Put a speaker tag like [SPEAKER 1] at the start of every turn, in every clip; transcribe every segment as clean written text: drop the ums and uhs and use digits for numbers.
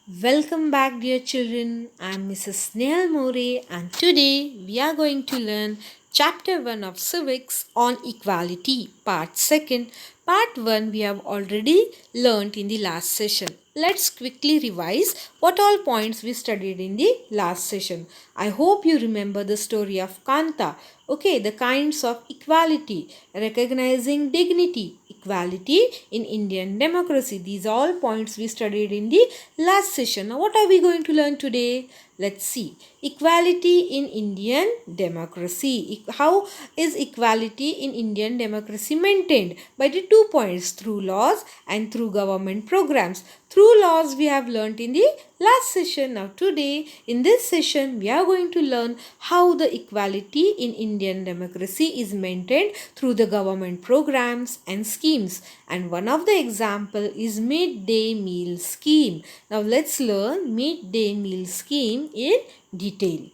[SPEAKER 1] Welcome back, dear children. I'm Mrs. Snehal More, and today we are going to learn Chapter 1 of Civics on Equality, Part 2. Part 1 we have already learnt in the last session. Let's quickly revise what all points we studied in the last session. I hope you remember the story of Kanta. Okay, the kinds of equality, recognizing dignity, equality in Indian democracy. These are all points we studied in the last session. Now, what are we going to learn today? Let's see. Equality in Indian democracy. How is equality in Indian democracy maintained? By the 2 points, through laws and through government programs. Through laws we have learnt in the last session. Now today in this session we are going to learn how the equality in Indian democracy is maintained through the government programs and schemes. And one of the example is midday meal scheme. Now let's learn midday meal scheme in detail.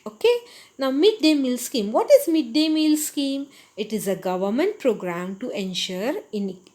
[SPEAKER 1] Okay. Now midday meal scheme. What is midday meal scheme? It is a government program to ensure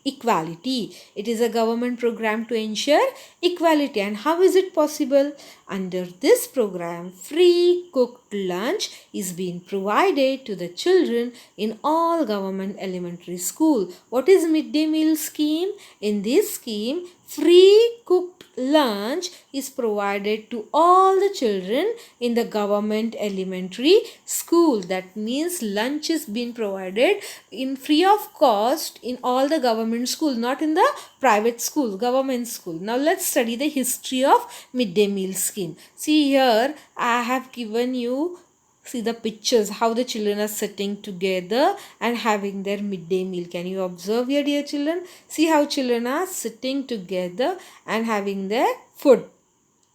[SPEAKER 1] equality. It is a government program to ensure equality. And how is it possible? Under this program, free cooked lunch is being provided to the children in all government elementary school. What is midday meal scheme? In this scheme, free cooked lunch is provided to all the children in the government elementary school. That means lunch is being provided in free of cost in all the government schools, not in the private schools, government school. Now let's study the history of midday meal scheme. See here, I have given you, see the pictures, how the children are sitting together and having their midday meal. Can you observe here, dear children? See how children are sitting together and having their food.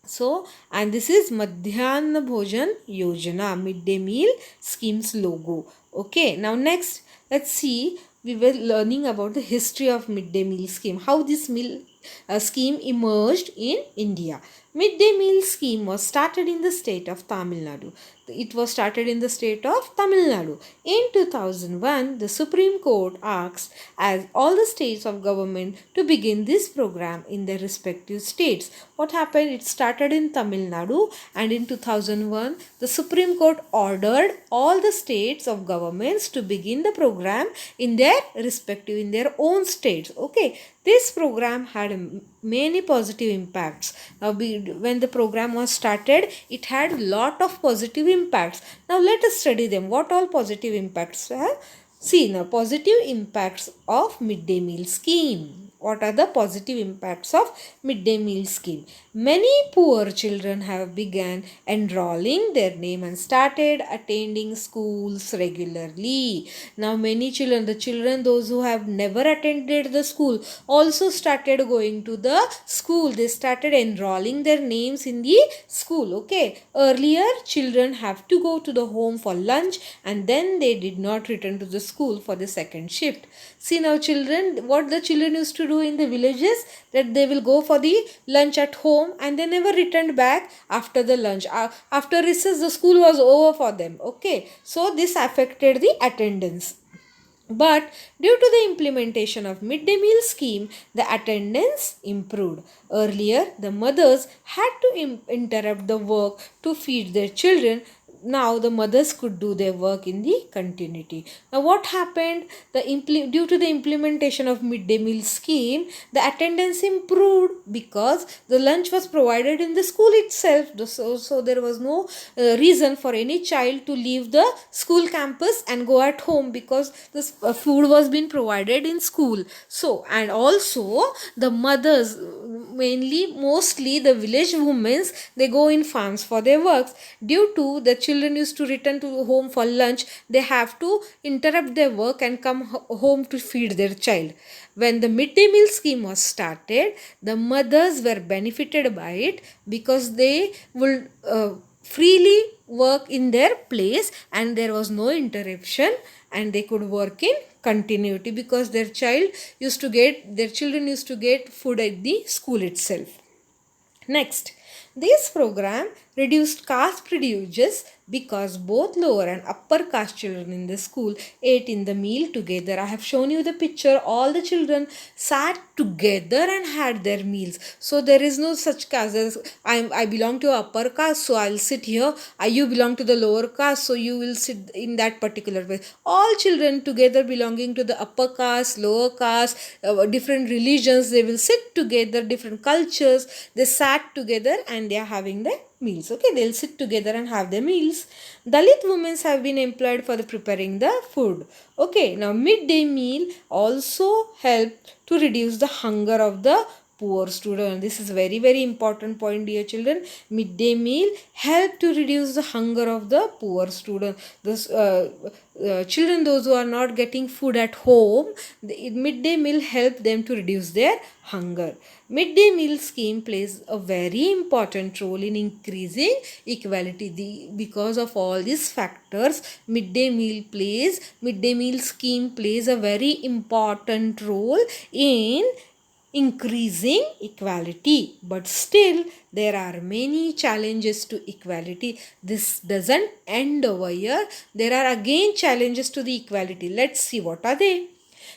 [SPEAKER 1] So, and this is Madhyana Bhojan Yojana, midday meal scheme's logo. Okay, now next, let's see, we were learning about the history of midday meal scheme, how this meal scheme emerged in India. Midday meal scheme was started in the state of Tamil Nadu. It was started in the state of Tamil Nadu. In 2001, the Supreme Court asked as all the states of government to begin this program in their respective states. What happened? It started in Tamil Nadu, and in 2001, the Supreme Court ordered all the states of governments to begin the program in their respective, in their own states. Okay, this program had many positive impacts. Now, when the program was started, it had a lot of positive impacts. Now, let us study them. What all positive impacts have? See now, positive impacts of midday meal scheme. What are the positive impacts of midday meal scheme? Many poor children have begun enrolling their name and started attending schools regularly. Now many children, the children those who have never attended the school also started going to the school. They started enrolling their names in the school. Okay. Earlier children have to go to the home for lunch and then they did not return to the school for the second shift. See now children, what the children used to do in the villages, that they will go for the lunch at home and they never returned back after the lunch. After recess the school was over for them. Okay. So this affected the attendance. But due to the implementation of midday meal scheme, the attendance improved. Earlier, the mothers had to interrupt the work to feed their children. Now the mothers could do their work in the continuity. Now what happened? Due to the implementation of midday meal scheme, the attendance improved because the lunch was provided in the school itself. So there was no reason for any child to leave the school campus and go at home because the food was being provided in school. So, and also the mothers, mostly the village women, they go in farms for their works. Due to the children used to return to home for lunch, they have to interrupt their work and come home to feed their child. When the midday meal scheme was started, the mothers were benefited by it because they would freely work in their place and there was no interruption and they could work in continuity because their children used to get food at the school itself. Next, This program reduced caste prejudice because both lower and upper caste children in the school ate in the meal together. I have shown you the picture. All the children sat together and had their meals. So there is no such caste as I belong to upper caste, so I'll sit here. You belong to the lower caste, so you will sit in that particular way. All children together belonging to the upper caste, lower caste, different religions, they will sit together, different cultures, they sat together and they are having their meals. Okay, they'll sit together and have their meals. Dalit women have been employed for the preparing the food. Okay, now midday meal also helped to reduce the hunger of the poor student. This is very important point, dear children. Midday meal help to reduce the hunger of the poor student. This children, those who are not getting food at home, the midday meal help them to reduce their hunger. Midday meal scheme plays a very important role in increasing equality. Because of all these factors, midday meal scheme plays a very important role in increasing equality. But still, there are many challenges to equality. This doesn't end over here. There are again challenges to the equality. Let's see what are they.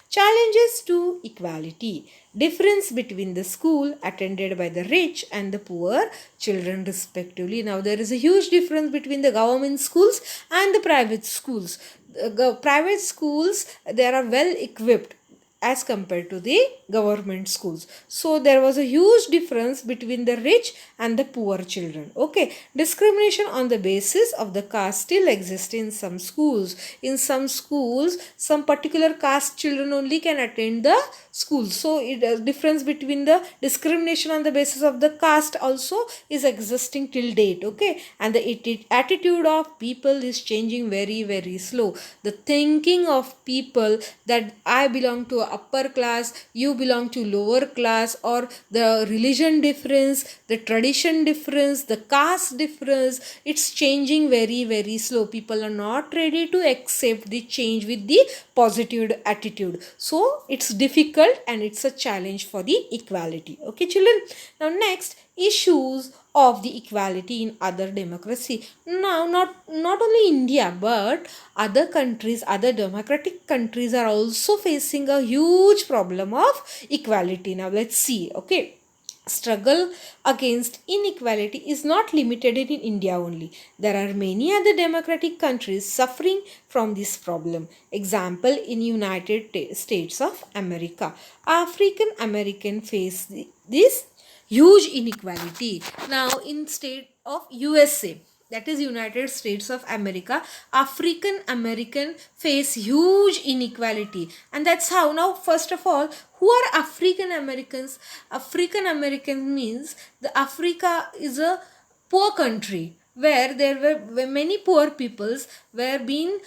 [SPEAKER 1] Challenges to equality. Difference between the school attended by the rich and the poor children respectively. Now there is a huge difference between the government schools and the private schools. The private schools, they are well equipped as compared to the government schools. So there was a huge difference between the rich and the poor children. Okay, discrimination on the basis of the caste still exists in some schools. In some schools, some particular caste children only can attend the school. So it difference between the discrimination on the basis of the caste also is existing till date. Okay, and the attitude of people is changing very slow. The thinking of people that I belong to upper class, you belong to lower class, or the religion difference, the tradition difference, the caste difference, it's changing very slow. People are not ready to accept the change with the positive attitude. So it's difficult and it's a challenge for the equality. Okay, children. Now next, issues of the equality in other democracy. Now not only India but other countries, other democratic countries are also facing a huge problem of equality. Now let's see. Okay, struggle against inequality is not limited in India only. There are many other democratic countries suffering from this problem. Example, in United States of America, African American face this huge inequality. Now in state of USA, that is United States of America, African American face huge inequality. And that's how. Now first of all, who are African Americans? African American means the Africa is a poor country where there were many poor peoples were being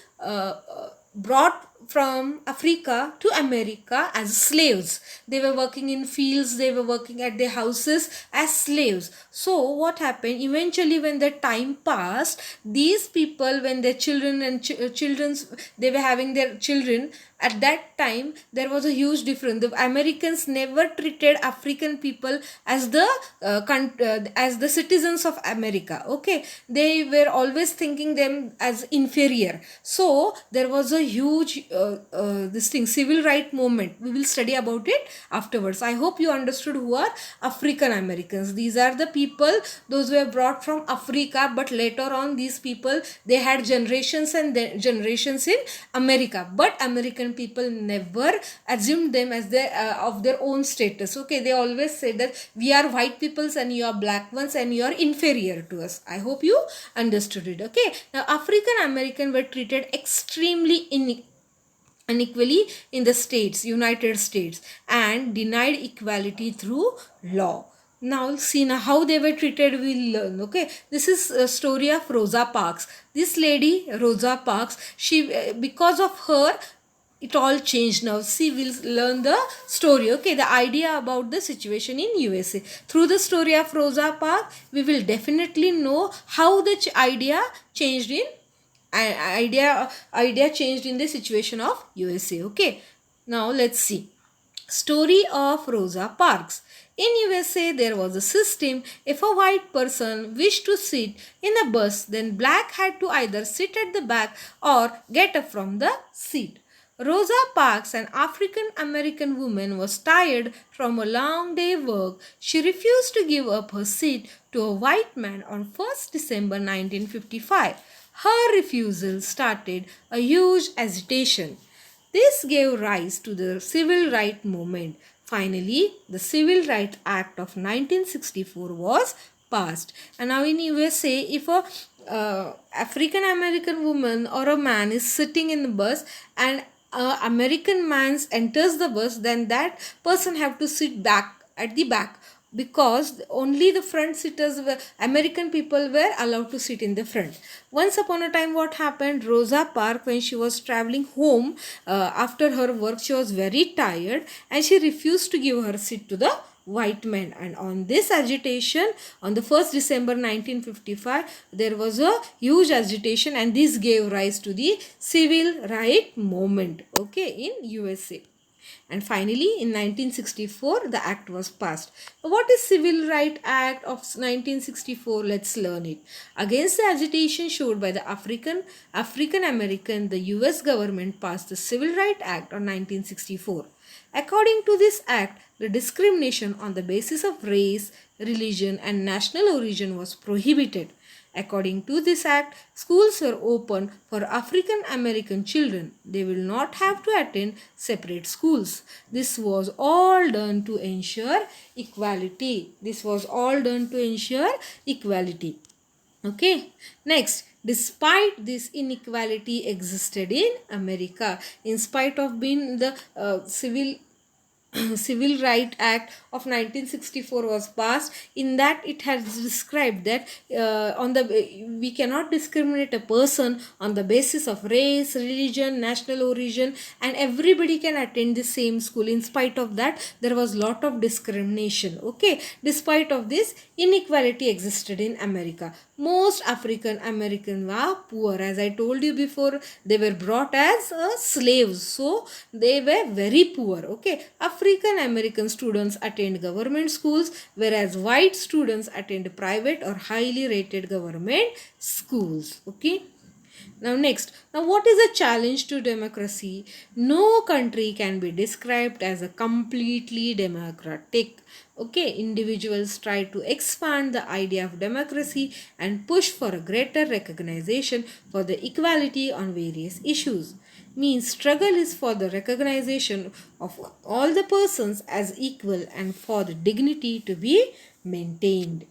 [SPEAKER 1] brought from Africa to America as slaves. They were working in fields, they were working at their houses as slaves. So what happened? Eventually when the time passed, these people, when their children and children's, they were having their children, at that time there was a huge difference. The Americans never treated African people as the citizens of America. Okay, they were always thinking them as inferior. So there was a huge civil right movement. We will study about it afterwards. I hope you understood who are African Americans. These are the people, those were brought from Africa, but later on these people, they had generations and generations in America, but American people never assumed them as of their own status. Okay, they always said that we are white peoples and you are black ones and you are inferior to us. I hope you understood it. Okay, now African American were treated extremely unequally in the states, United States, and denied equality through law. Now see now how they were treated, we'll learn. Okay, this is a story of Rosa Parks. This lady Rosa Parks, she because of her it all changed. Now see, we'll learn the story. Okay, the idea about the situation in USA through the story of Rosa Parks. We will definitely know how the idea changed in idea changed in the situation of USA. Okay, now let's see. Story of Rosa Parks. In USA, there was a system. If a white person wished to sit in a bus, then black had to either sit at the back or get up from the seat. Rosa Parks, an African American woman, was tired from a long day work. She refused to give up her seat to a white man on 1st December 1955. Her refusal started a huge agitation. This gave rise to the Civil Rights Movement. Finally, the Civil Rights Act of 1964 was passed. And now in USA, if a African American woman or a man is sitting in the bus and American man enters the bus, then that person have to sit back at the back, because only the front sitters were American people were allowed to sit in the front. Once upon a time, what happened, Rosa Parks, when she was traveling home after her work, she was very tired and she refused to give her seat to the white men. And on this agitation, on the 1st December 1955, there was a huge agitation, and this gave rise to the civil right movement, okay, in USA. And finally, in 1964, the act was passed. What is Civil Rights Act of 1964? Let's learn it. Against the agitation showed by the African American, the US government passed the Civil Rights Act of 1964. According to this act, the discrimination on the basis of race, religion, and national origin was prohibited. According to this act, schools were open for African American children. They will not have to attend separate schools. This was all done to ensure equality. Okay. Next, despite this inequality existed in America, in spite of being the Civil Rights Act of 1964 was passed. In that, it has described that we cannot discriminate a person on the basis of race, religion, national origin, and everybody can attend the same school. In spite of that, there was lot of discrimination. Okay, despite of this, inequality existed in America. Most African Americans were poor. As I told you before, they were brought as slaves, so they were very poor. Okay, African American students attend government schools, whereas white students attend private or highly rated government schools. Okay. Now what is a challenge to democracy? No country can be described as a completely democratic. Okay, individuals try to expand the idea of democracy and push for a greater recognition for the equality on various issues. Means struggle is for the recognition of all the persons as equal and for the dignity to be maintained.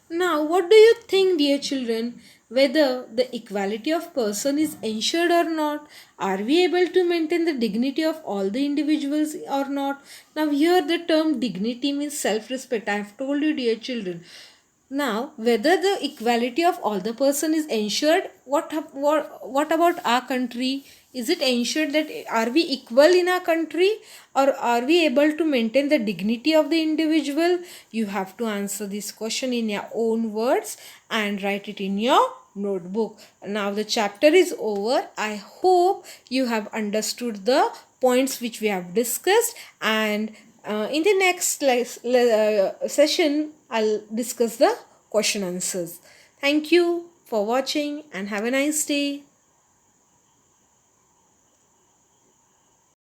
[SPEAKER 1] Now, what do you think, dear children, whether the equality of person is ensured or not? Are we able to maintain the dignity of all the individuals or not? Now, here the term dignity means self-respect. I have told you, dear children. Now, whether the equality of all the person is ensured, what about our country? Is it ensured that are we equal in our country, or are we able to maintain the dignity of the individual? You have to answer this question in your own words and write it in your notebook. Now the chapter is over. I hope you have understood the points which we have discussed, and in the next session, I'll discuss the question answers. Thank you for watching and have a nice day.